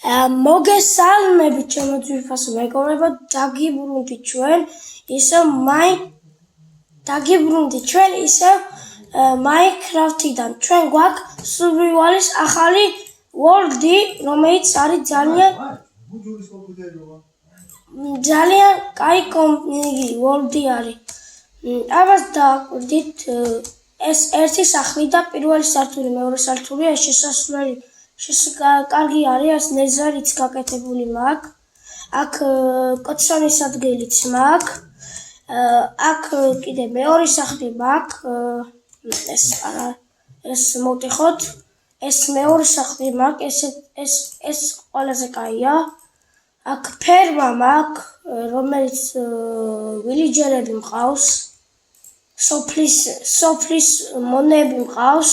მოგესალმებით ჩემო ძვირფასო მეგობრებო, დაგიბრუნდით ჩვენ ისევ Minecraft-დან. ჩვენ გვაქვს Survival-ის ახალი world-ი, რომელიც არის ძალიან კაი world-ი არის. ამას დააკვირდით, ეს ერთი სახლი და პირველი სართული, მეორე სართული, ეს შესასვლელი კარგი არის, ეს ნეზერიც გაკეთებული მაქვს. აქ კოცონის ადგილიც მაქვს. აქ კიდე მეორე სახლი მაქვს. ეს მოვტეხოთ. ეს მეორე სახლი მაქვს, ეს ყველაზე კაია. აქ ფერმა მაქვს, რომელიც ვილიჯერები მყავს. სოფლის მონები მყავს.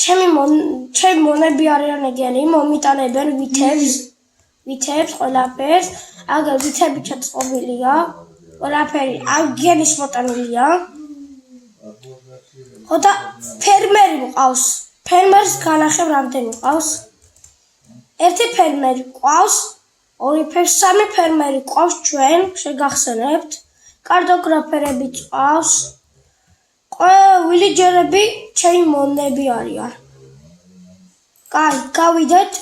ჩემი მონები არიან ეგენი, მომიტანებენ ვითებს ყველაფერს. აგერ ვითები ჩაწყობილია, ყველაფერი აგენის მოტანილია. და ფერმერი მყავს. ფერმერს განახებ რამდენი მყავს. ერთი ფერმერი მყავს, სამი ფერმერი მყავს ჩვენ, შეგახსენებთ. კარტოგრაფერები მყავს. ვილიჯერები ჩემი მონები არიან. კაი, გავიდეთ.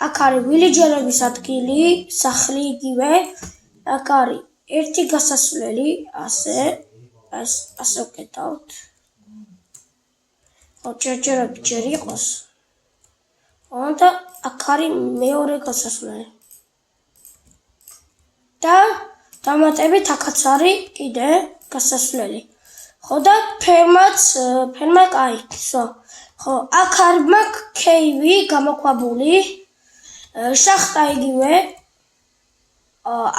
აქ არის ვილიჯერების ადგილი, სახლი იგივე. აქ არის ერთი გასასვლელი, ასე ვკეთავთ. ჯერჯერობით ჯერ იყოს. და აქ არის მეორე გასასვლელი. და დამატებით აქაც არის კიდე გასასვლელი. და ფერმა კაი. აქ არის მაქვს კეივი გამოქვაბული. შახტა იგივე.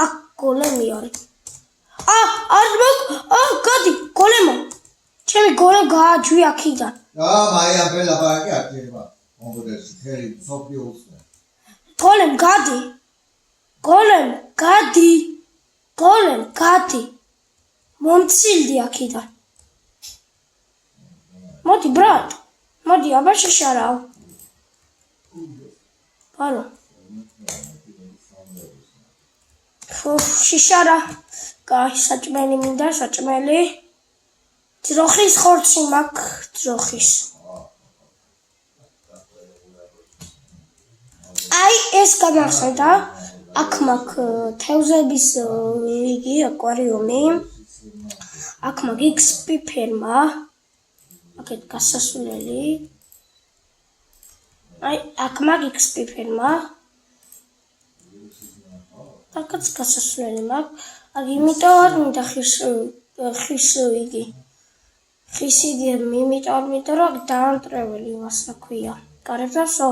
აქ გოლემი არის. არ მაქვს, გადი, გოლემო. ჩემი გოლემ გააჯვი აქიდან. გოლემ გადი. მომცილდი აქიდან. მოდი ბრატ. მოდი, აბა შეშარავ. ბარო. შეშარა. კაი, საჭმელი მინდა, საჭმელი. ძროხის ხორცი მაქვს, ძროხის. აი, ეს გამახსენდა. აქ მაქვს თევზების აკვარიუმი. აქ მაქვს XP ფერმა. აქეთ გასასვლელი. აი, აქ მაქვს XP ფერმა. აქაც გასასვლელი მაქვს. აქ იმიტომ არ მინდა ხისი იმიტომ რომ დაანტრეველი მას რა ქვია. გარეთასო.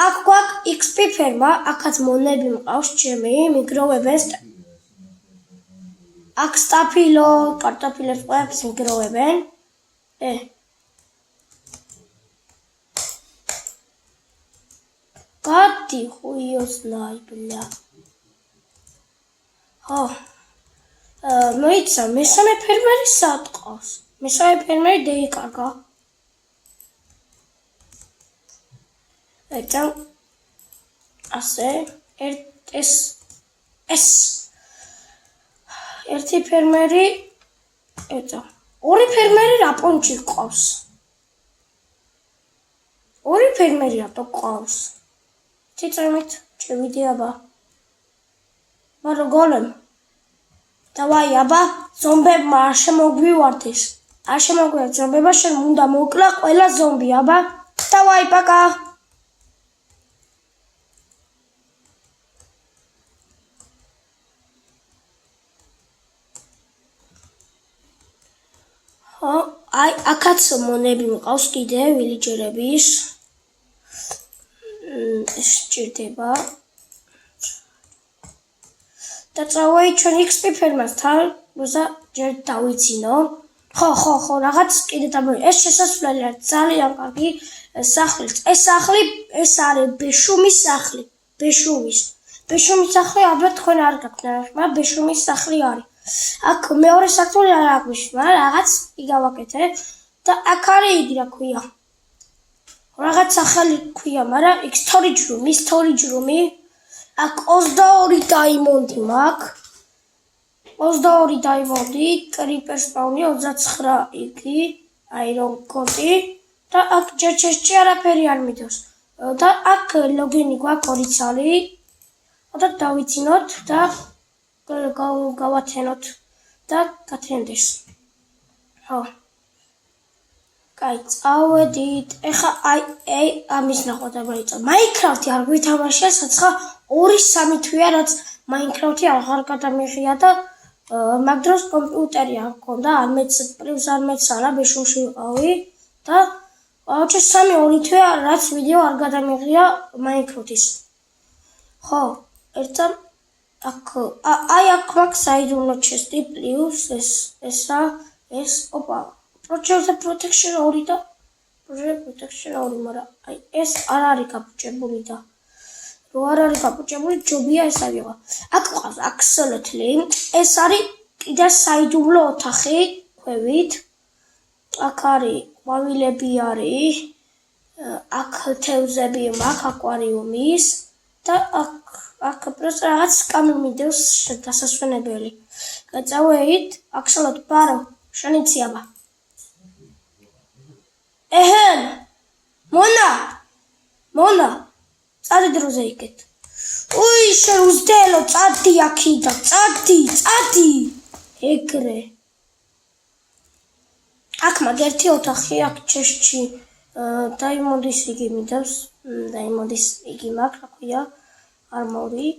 აქ გვაქვს XP ფერმა, აქაც მონები მყავს ჩემი, მიგროვებენ. აქ სტაფილო, კარტოფილებს ყველაფერს მიგროვებენ. გადი ხუიოსნაი ბლა. მოიცა, მესამე ფერმერი სად ყავს? მესამე ფერმერი დაიკარგა. ასე, ერთი ფერმერი, ორი ფერმერი რაპონჩი ყავს. ორი ფერმერი რატო ყავს? ციწემით, შევიდე აბა. ბარო გოლემ. დავაი აბა, ზომბებმა არ შემოგვივარდეს. არ შემოგვივარდეს ზომბებმა, შენ უნდა მოკლა ყველა ზომბი აბა. დავაი პაკა. აი, აქაც მონები მყავს კიდე ვილიჯერების. ეს ჭირდება. და წავეი ჩვენ XP ფერმასთან, როცა ჯერ დავიცინო. ხო, რაღაც კიდე დამოი. ეს შესასვლელი არის ძალიან კარგი სახლი. ეს სახლი, ეს არის ბეშუმის სახლი. ბეშუმის სახლი ალბათ თქვენ არ გაქვთ ნახე, მაგრამ ბეშუმის სახლი არის. აქ მეორე სართული არ აქვს, მაგრამ რაღაც იგავაკეთე და აქ არის იგი რა ქვია. რაღაც ახალი ქვია, მაგრამ იქ storage room-ი. აქ 22 დაიმონდი მაქვს. 22 დაიმონდი, creeper spawn-ი 29 იგი, iron code და აქ ჯერჯერში არაფერი არ მიდევს. და აქ ლოგინი გვაქვს 2 ცალი. და დავიცინოთ და გავათენოთ და გათენდეს. ხო. კაი, წავედით. ეხა აი ამის ნახოთ დაიწყო. Minecraft-ი არ გვითამაშია, საცხა 2-3 თვეა, რაც Minecraft-ი აღარ გადამიღია და მაგ დროს კომპიუტერი არ მქონდა, არ მეც არა, ბეშულში ვიყავი და აუჩე 3-2 თვეა, რაც ვიდეო არ გადამიღია Minecraft-ის. ხო, ერთა აქ მაქვს საიდუმლო chest-ი plus ეს ოპა Project Protection 2 და Project Protection 2, მაგრამ აი ეს არ არის გაბუჭებული და რო არ არის გაბუჭებული, ჯობია ეს ავიღო. აქ ყავს absolutely ეს არის კიდე საიდუმლო ოთახი ქვევით. აქ არის ყვავილები არის, აქ თევზები მაქვს აკვარიუმის და აქ პროს რაღაც სკამი მიდევს დასასვენებელი. გაწავედით, absolut ბარო, შენი ციაბა. Ehen, Mona, წადი დროზე იქეთ. უი, შეუძდელო, წადი აქიდან, წადი. ეგრე. აქ მაგ ერთი ოთახი აქ ჩესტში დაიმონდის იგი მიდევს, დაიმონდის იგი მაქვს, რა ქვია, armory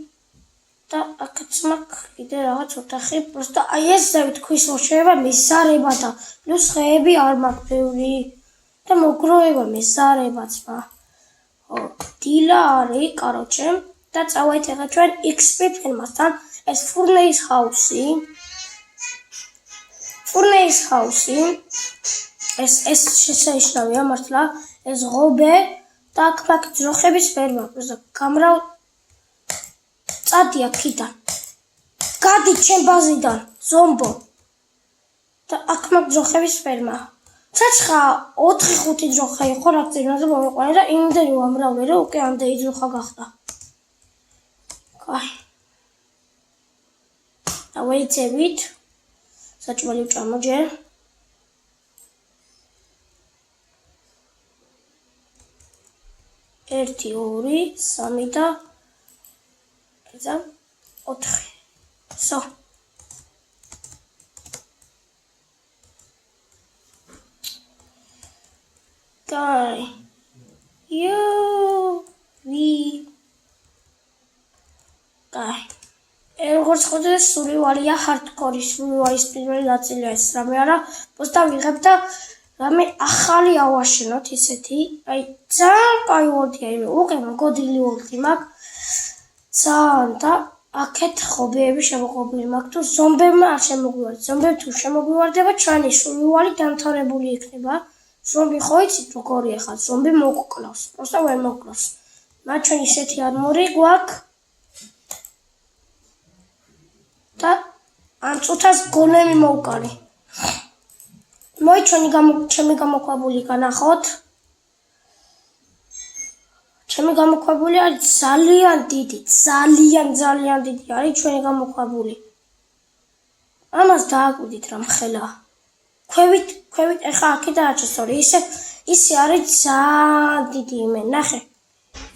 და აქაც მაქვს კიდე რაღაც ოთახი, просто აი ეს ზევით ქვის მოშევა მესარება და პლუს ხეები არ მაქვს ბევრი. და მოგროვება მესარებაც მა. ხო, დილა არის, კაროჩე, და წავედით ახლა ჩვენ XP ფერმასთან, ეს furnace house-ი. ეს შესანიშნავია მართლა, ეს ღობე და აქ მაქვს ძროხების ფერმა, პროსტა გამრავ წადი აქიდან. გადი ჩემ ბაზიდან, ზომბო. და აქ მაქვს ძროხების ფერმა. Ცაცხა 4-5 ძროხა იყო რა წინაზე მომიყვანე და იმდენი უამრავი რომ უკვე ამდენი ძროხა გახდა. კაი. დავეცებით. საჭმელი ვჭამოჯერ. ერთი, 2, 3 და 4. So. Guy, როგორც ხოდეს სულივალია hardcore სულივალის პირველი ნაწილია ეს რამე არა, просто ვიღებ და რამე ახალი ავაშენოთ ისეთი, აი ძალიან კაი ვორდია, უკვე მგოდილი ვორდი მაქვს, ძალიან და აქეთ ხობეები შემოყვებული მაქვს თუ ზომბებმა არ შემოგვივარდეთ, ზომბები თუ შემოგვივარდება, ჩვენი სულივალი დამთავრებული იქნება. Zombi ხო იცით როგორია ხა ზომბი მოგკლავს, просто ვერ მოგკლავს. მათ ჩვენ ისეთი armor-ი გვაქვს და ამ წუთას გოლემი მოვკარი. მოი ჩემი გამოქვაბული განახოთ. ჩემი გამოქვაბული არის ძალიან დიდი არის ჩვენი გამოქვაბული. ამას დააკვირდით რა მხელა. ქვევით ეხა აქედან აჩესორი ისე არის ძალიან დიდი იმენ ნახე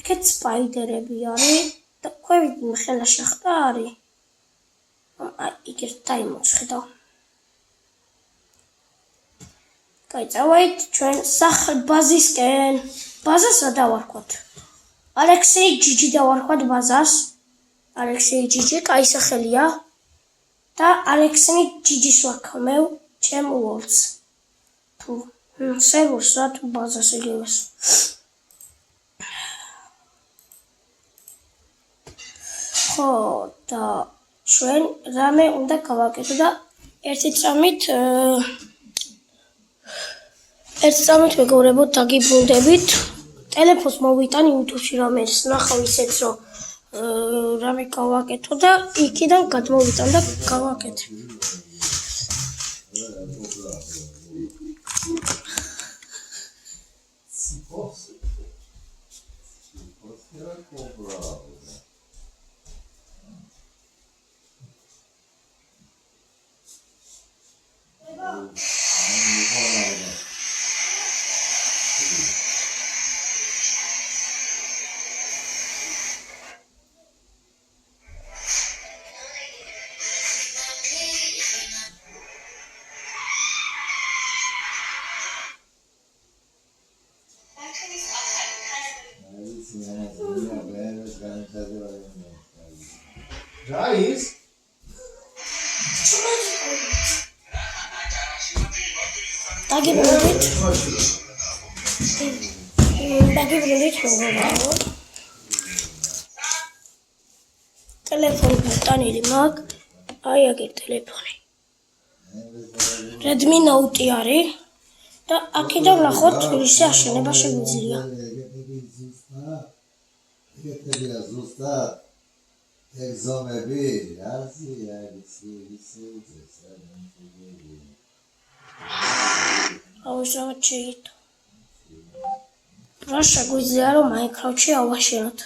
იქეთ სპაიდერები არის და ქვევით მხელა შეხტა არის აი იგერ დაიმოჩხდა კაი წავედით ჩვენ სახლ ბაზისკენ ბაზას რა დავარქვათ ალექსეი ჯიჯი დავარქვათ ბაზას ალექსეი ჯიჯი კაი სახელია და ალექსეი ჯიჯის ვარქმევ Чем Worlds. Tu servers რა თუ ბაზას იგივეს. ხო და ჩვენ რამე უნდა გავაკეთო და ერთი წამით მეგობრებო დაგიბრუნდებით. ტელეფონს მოვიტან YouTube-ში რამეს ნახავ ისეთ რომ რამე გავაკეთო და იქიდან გადმოვიტან და გავაკეთე. რა ის? დაგიბრუნდით როგორ ტელეფონი ბატონილი მაქვს აი აგერ ტელეფონი Redmi Note არის და აქედან ნახოთ თბილისში აშენება შეგვიძლია ეგეთებია ზუსტად ეგზომები რაზია ისე აუს რაღაც შეიძლება რა შეგვიძლია რომ Minecraft-ში ავაშენოთ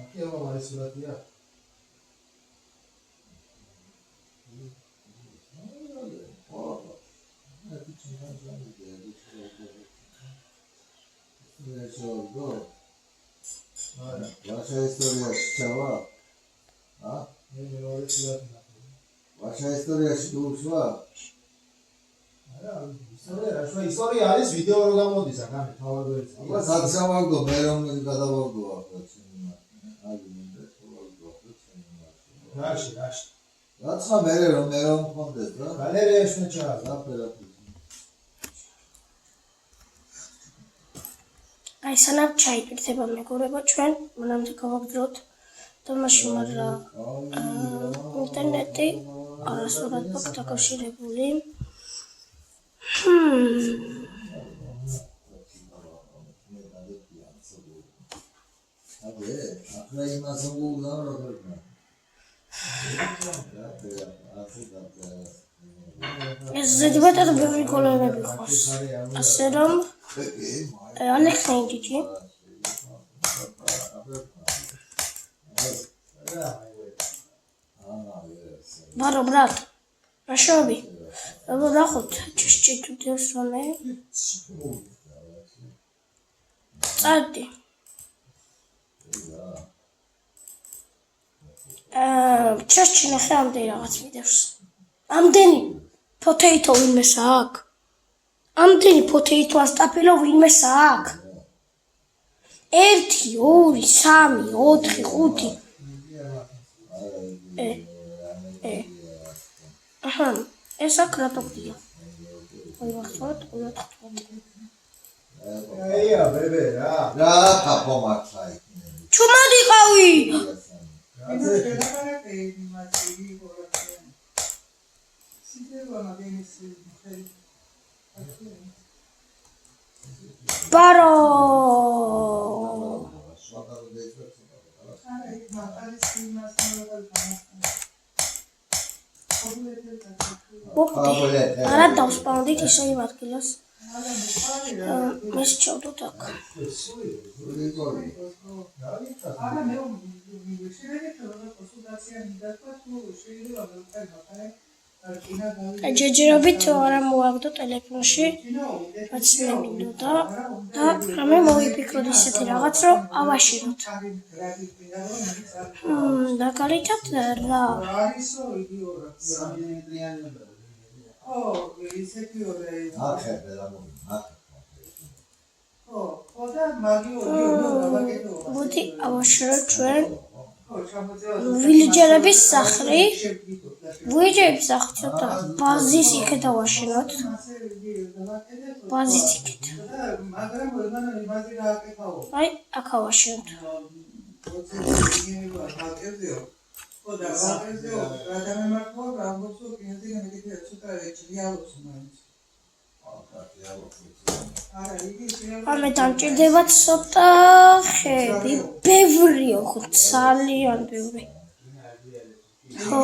Aqui é uma mais suratía. Ваша история чава? А? Ваша история шува? ისტორია არის ვიდეო რო გამოდის აქ თავადოეც. აბა საცავაგო მე რომ გადავაგო ახლა ჩემი რაში. რაცა მე რომ მქონდეს რა? გალერეაში მეჩაა. აი სანამ ჩაიკეთება მეგობრებო ჩვენ მანამდე გავაგზავნოთ თამაში მაგრამ ინტერნეტი არასდროს აქვს დაკავშირებული აბე ახლა იმას უგულდა როგორ ეს ზედმეტად ბევრი კოლონები ხავს ასე რომ Alexandre Baro brat Ashobi Abo dakhot chishchi tu devsone Tsadi Chishchi nakhe amdeni ragats midevs Amdeni potato inmes ak Amdeni potato astapelo vinmes ak 1 2 3 4 5 Aha, ეს აქ რატოქია? აი ვახოთ, აია, ბებე რა. რა ხაფო მართლაი. ჩუმადი ყავი. ბარო. არა დავსპავნდით ისე იმ ადგილას. ეს ჩავდოთ აქ. ჯეჯერობით არა მოაგდო ტელეფონში რაც მე მინდოდა და რამე მოვიფიქროთ ისეთი რაღაც რომ ავაშენოთ. მაგალითად რა მოდი ავაშენოთ ჩვენ ვილიჯერების სახლი ვილიჯერების სახლი ცოტა ბაზის იქეთ ავაშენოთ ბაზის იქეთ აი აქ ავაშენოთ ამე დამჭირდება ცოტა ხები ბევრიო ხო ძალიან ბევრი ხო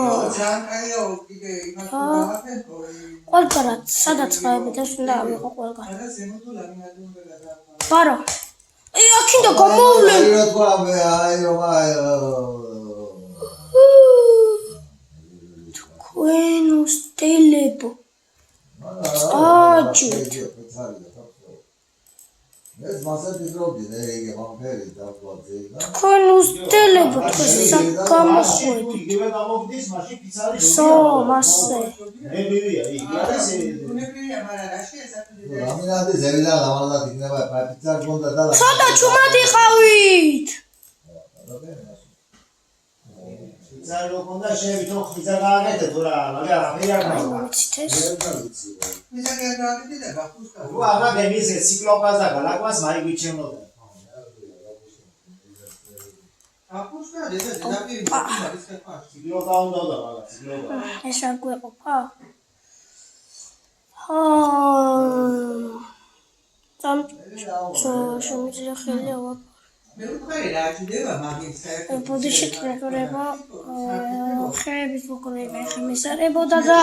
ყველგან სადაც ხაებიდან უნდა ავიღო ყველგან ბარო აი აქინდა გამოვლენ თქვენ უსტელებო აჭით ეს მასე ფიქრობდი მე იგე მამფერი დავყვაძე და თქვენ უსტელებთ გამოხვედით. იგივე გამოგდის, მაშინ ფიცარი სო, მასე. მე მივია, იგი არის უნეპირია, მაგრამ რაში ესაკუთრება? რამინადი ზევიდა გამალად იქნება პაპიცარ გონდა და ცოტა ჩუმად იყავით. ფიცარი რო გონდა შეიძლება ხიზა გააკეთე თუ რა, მაგრამ მე არ აი, მაქვს. ვიცით ეს. მიზანია გააკეთე და გახუსკა. რო აღა გემის ციკლოპაზა გალაკვას მაიგიჩემნოდა. გახუსკა დედაპირი არის ხება. ციკლოპა უნდა და მაგა ციკლოპა. ეს არ გვეყოფა? შემიძლია ხელი ავაპ. მე ვუხარი რა ჭირდება მაგის საერთოდ. ბოდიში ტრეკორება, ხეების მოყოლება ხემისარებოდა და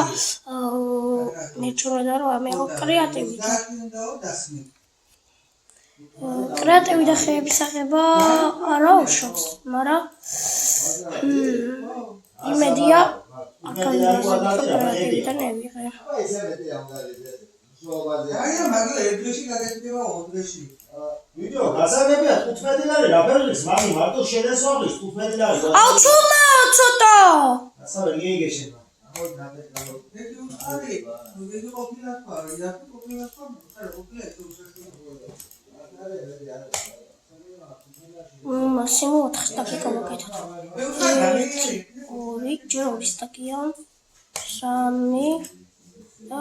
მეჩვენა რომ ამეღო კრეატივი. კრეატივი და ხეების აღება არა უშობს, მაგრამ იმედია კრეატივიდან ევიღე. აბა ესე მეტი ამგარიზე შოუბაზე აი მაგალ ერთში გაგეთდება 2 დღეში. ვიდეო გასაგებია 15 ლარი რა ფერლის მამი მარტო შენეს ვაღლის 15 ლარი. აუ ჩუმა ცოტა. ასავე გიგე შენა. ამოდ ნაბეჭდო მე ვუხარი, მე ვიყოფილა თქვა, რა ვიყოფილა თქვა, ხარ ვიყოფილა ეს მასიმო 4 სტაკი გავაკეთოთ. მე ვუხარი, 2 ჯერ 2 სტაკია. 3 და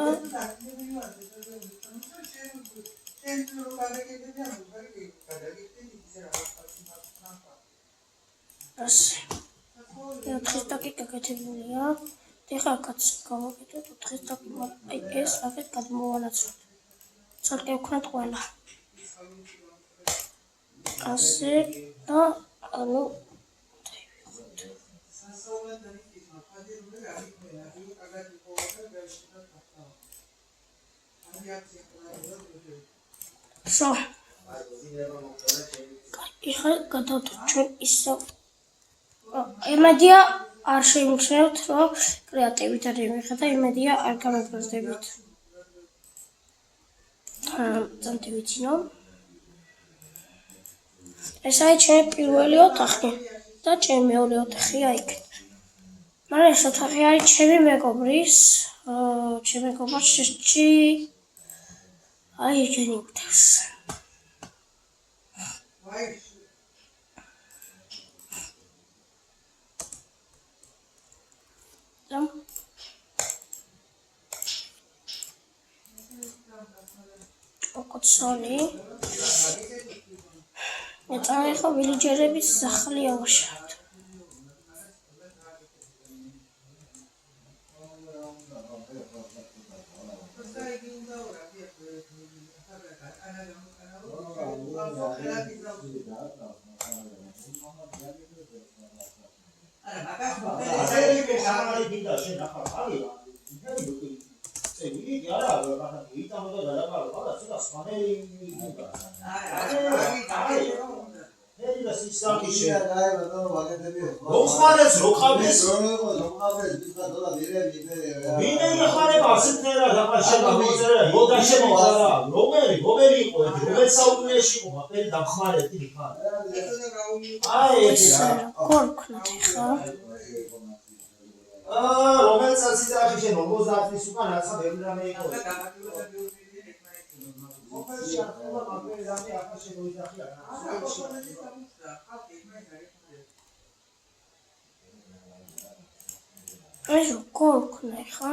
ასე. 4 სტაკი გაკეთებულია. ეხლა კაც გავაკეთოთ 4 სტაკი, აი ეს აქეთ გადმოვანაცვლოთ. ცოტა ვქნათ ყველა. ასე და ანუ სო. ეხლა გადავთ ჩვენ ისევ. იმედია არ შეიმჩნევთ, რომ კრეატივიდან ემიხება, იმედია არ გამოგრძდებით. ზამთი ვიცინო. ეს არის ჩემი პირველი ოთახი და ჩემი მეორე ოთახია იქ. მაგრამ ეს ოთახი არის ჩემი მეგობრის, ჩემი მეგობრის შეჭი აი იქენი გვდევს. ოკოცონი ეწამე ხო ვილიჯერების სახლი ავაშავთ. მოხარეს როხაბეს როხაბეს ვიხარ და ვერები ვინე იხარება ასეთნერა დაფაშება მოწერა იოდა შემოღარა რომელი იყო ეს რომელ საუკუნეში იყო მაფერი დამხმარეთი ვიხარ აი ეს გორქნათ ხა რომელ წელს იძახი შენ 50-ის უკან რაცა ბევრი რამე იყო ოფერში ახლა მაფერი რამე ახლა შემოიძახია ეს გორქნა ხა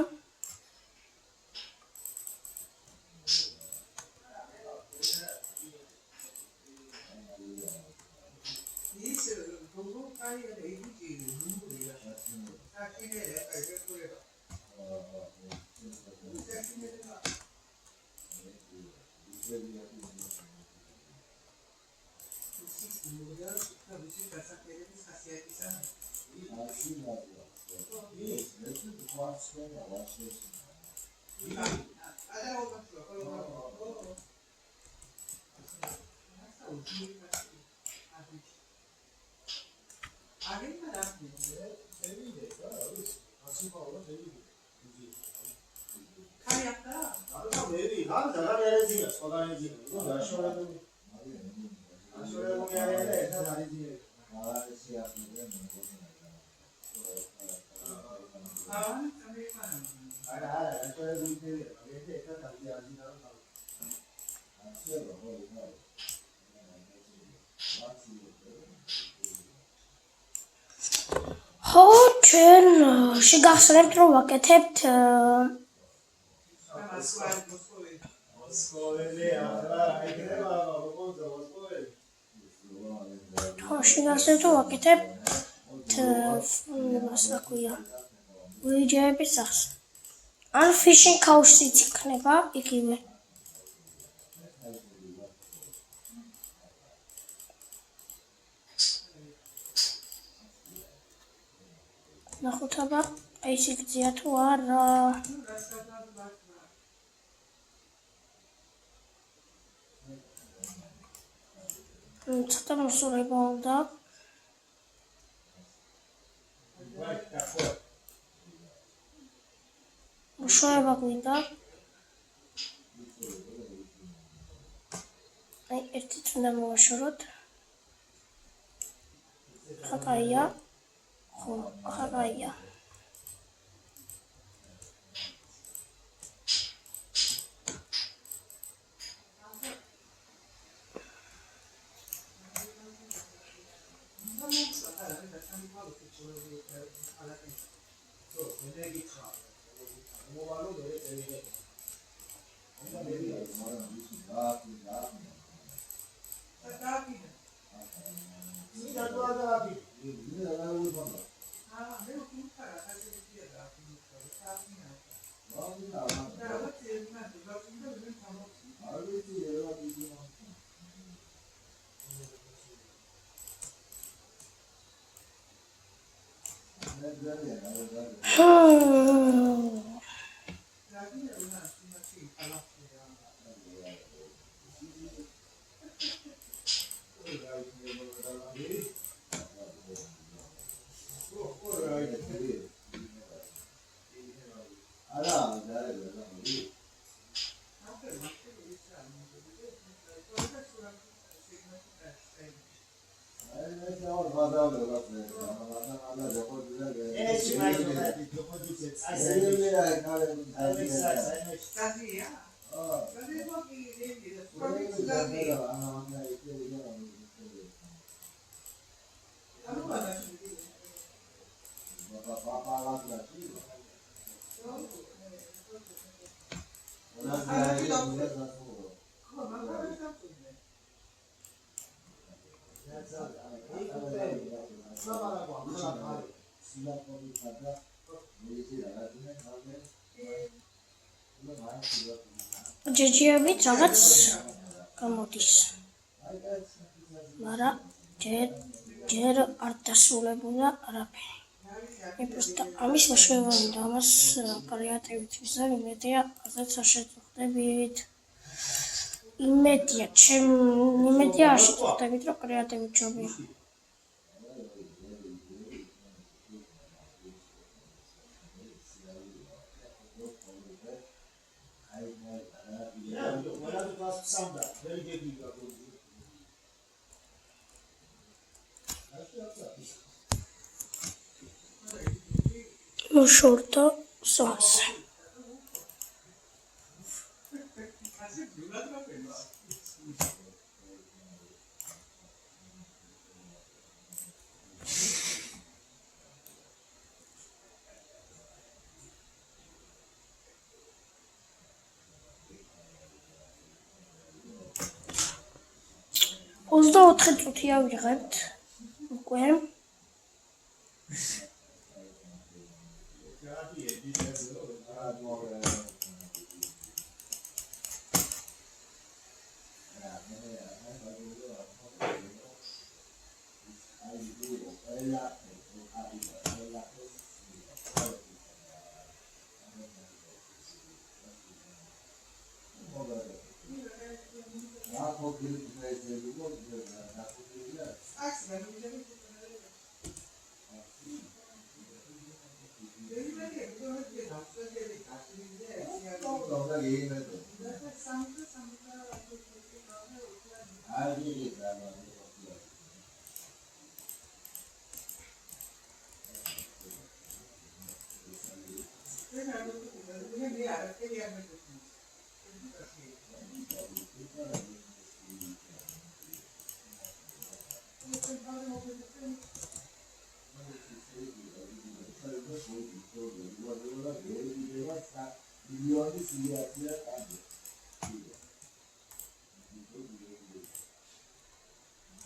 ხო, ჩვენ შეგახსენებთ, რომ ვაკეთებთ ვიჯეების სახს. ან fishing cows-იც იქნება იგივე. ნახოთ აბა, ეს იგზია თუ არა. ცოტა მოსურება უნდა. მუშაობა გვინდა. აი, ერთით უნდა მოვაშოროთ. ხაკაია. ხო, ხაკაია. ჯეჯიებით რაღაც გამოდის. მაგრამ ჯერ არ დასრულებულა არაფერი. просто ამის მეშვეობა უნდა ამას კრეატივით ვიზარ იმედია ასეც არ შეწუხდებით. იმედია არ შეწუხდებით რომ კრეატივით ჯობია. Shorto sauce. Ozda 4 წუთია ვიღებთ უკვე.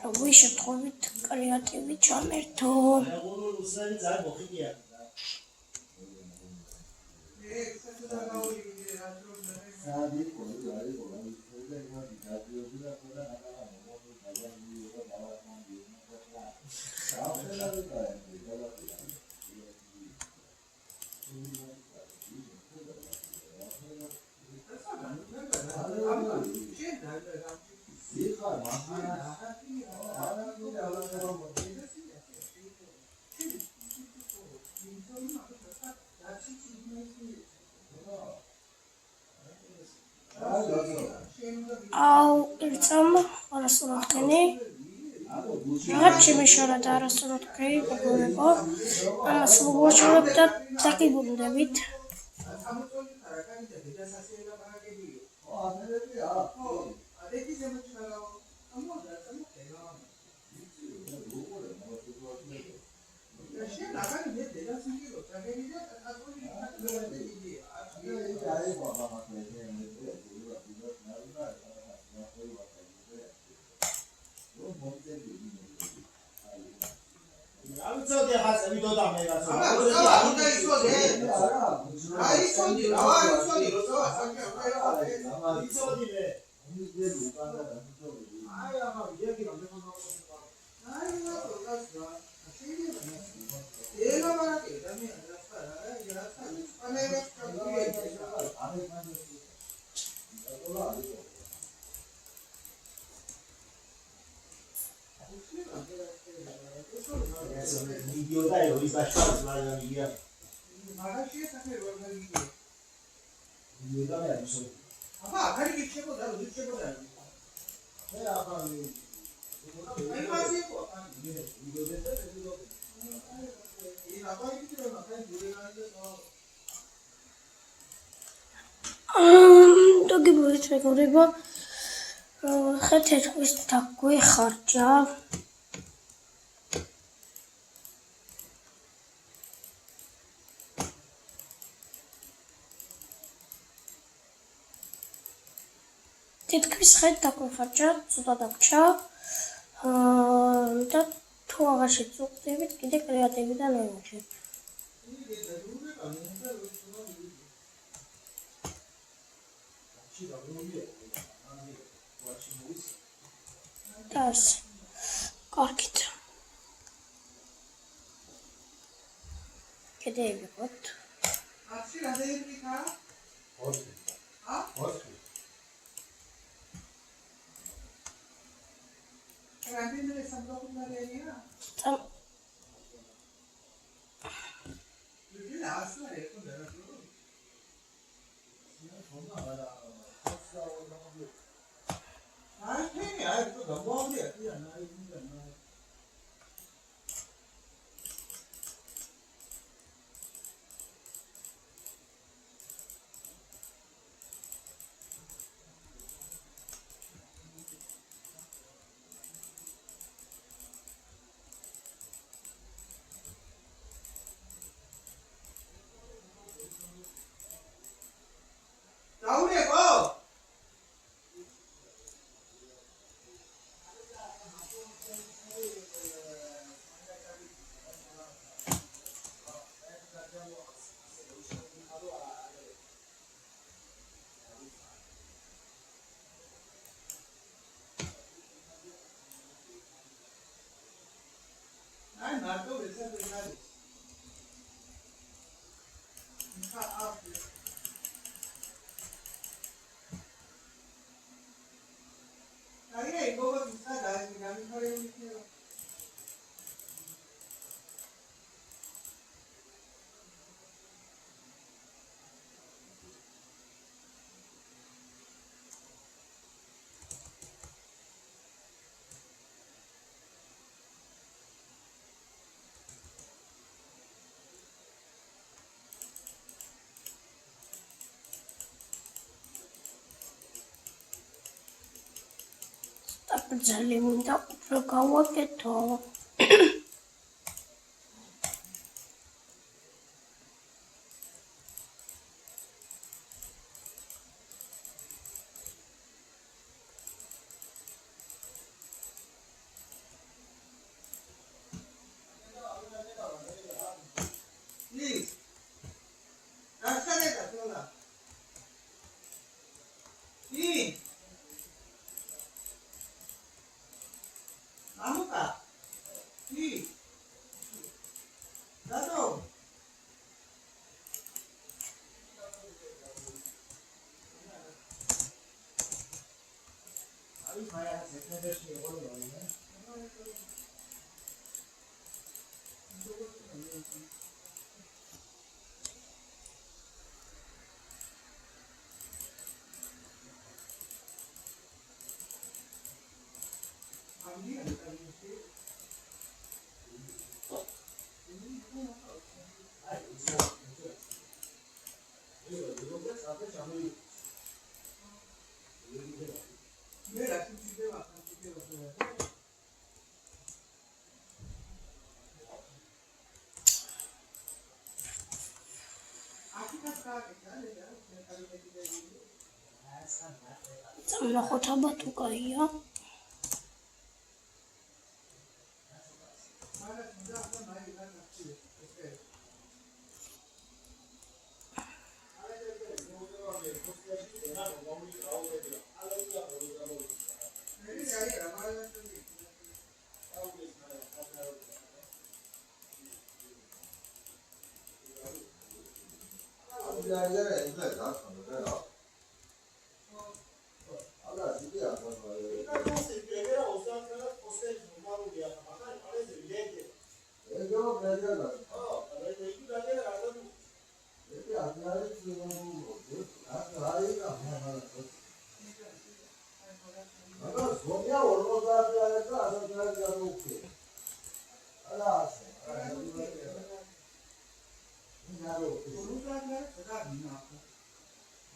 როგორი შემთხვევით კრეატივი ჩამერთო. აუ, ერთამ არასწორად ხენი. რაღაც შემეშორა და არასწორად ხენი გოგოებო. ამას მოვაშორებ და დაგიბრუნდებით. დაგიბრუნდით მეგობრებო. ხეთერხვის დაგვეხარჯა. თითქმის ხეთ დაგვეხარჯა, ცოტა დაგვრჩა. და თუ აღარ შეწუხდებით, კიდე კრეატივიდან მივუჩვენთ. Das კარგით. კიდე ვიყოთ. ბრძალი მინდა უფრო გავაკეთო. ნახოთ აბა თუ კაია.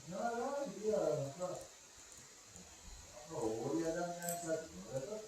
No,